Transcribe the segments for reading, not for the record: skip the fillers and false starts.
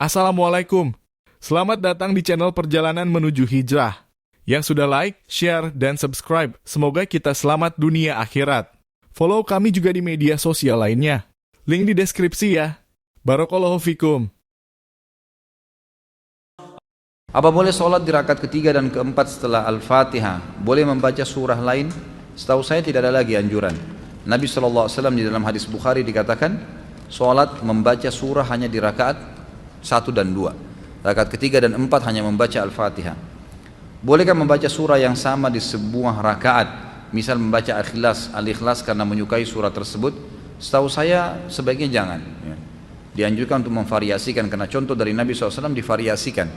Assalamualaikum. Selamat datang di channel Perjalanan Menuju Hijrah. Yang sudah like, share, dan subscribe, semoga kita selamat dunia akhirat. Follow kami juga di media sosial lainnya. Link di deskripsi ya. Barakallahu fikum. Apa boleh sholat di rakaat ketiga dan keempat setelah Al-Fatihah? Boleh membaca surah lain? Setahu saya tidak ada lagi anjuran. Nabi SAW di dalam hadis Bukhari dikatakan, sholat membaca surah hanya di rakaat 1 dan 2. Rakaat ketiga dan 4 hanya membaca Al-Fatihah. Bolehkah membaca surah yang sama di sebuah rakaat? Misal membaca Al-Ikhlas karena menyukai surah tersebut? Setahu saya sebaiknya jangan. Dianjurkan untuk memvariasikan, karena contoh dari Nabi SAW divariasikan.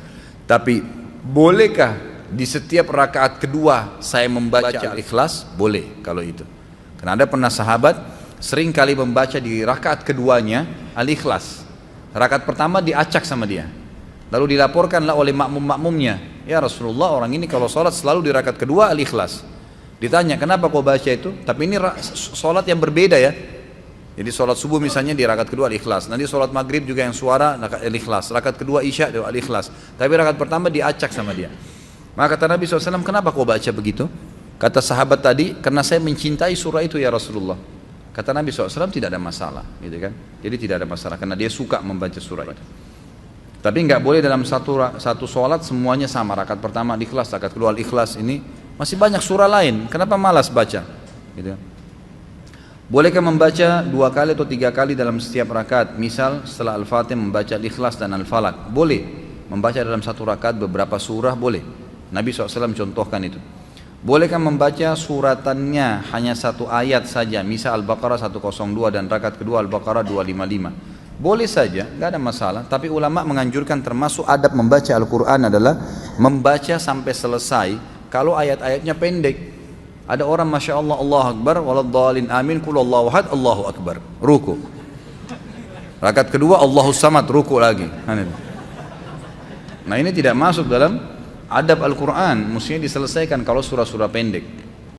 Tapi bolehkah di setiap rakaat kedua saya membaca Al-Ikhlas? Boleh kalau itu. Karena ada pernah sahabat sering kali membaca di rakaat keduanya Al-Ikhlas. Rakaat pertama diacak sama dia. Lalu dilaporkanlah oleh makmum-makmumnya, ya Rasulullah, orang ini kalau sholat selalu di rakaat kedua Al-Ikhlas. Ditanya, kenapa kau baca itu? Tapi ini sholat yang berbeda ya. Jadi sholat subuh misalnya di rakaat kedua Al-Ikhlas. Nanti sholat maghrib juga yang suara Al-Ikhlas. Rakaat kedua Isya Al-Ikhlas. Tapi rakaat pertama diacak sama dia. Maka kata Nabi SAW, kenapa kau baca begitu? Kata sahabat tadi, karena saya mencintai surah itu ya Rasulullah. Kata Nabi SAW, tidak ada masalah, gitu kan? Jadi tidak ada masalah, karena dia suka membaca surah itu. Tapi nggak boleh dalam satu sholat semuanya sama. Rakaat pertama Al-Ikhlas, rakaat kedua Al-Ikhlas. Ini masih banyak surah lain. Kenapa malas baca? Gitu. Bolehkah membaca 2 kali atau 3 kali dalam setiap rakaat? Misal setelah Al-Fatihah membaca Al-Ikhlas dan Al-Falaq. Boleh. Membaca dalam satu rakaat beberapa surah boleh. Nabi SAW contohkan itu. Bolehkah membaca suratannya hanya 1 ayat saja, misal Al-Baqarah 102 dan rakaat kedua Al-Baqarah 255? Boleh saja, nggak ada masalah. Tapi ulama menganjurkan termasuk adab membaca Al-Quran adalah membaca sampai selesai kalau ayat-ayatnya pendek. Ada orang Masya Allah, Allahu Akbar, waladhdallin amin, qul Allahu ahad, Allahu Akbar, ruku. Rakaat kedua Allahu Samad, ruku lagi. Nah ini tidak masuk dalam adab Al-Quran, mestinya diselesaikan kalau surah-surah pendek.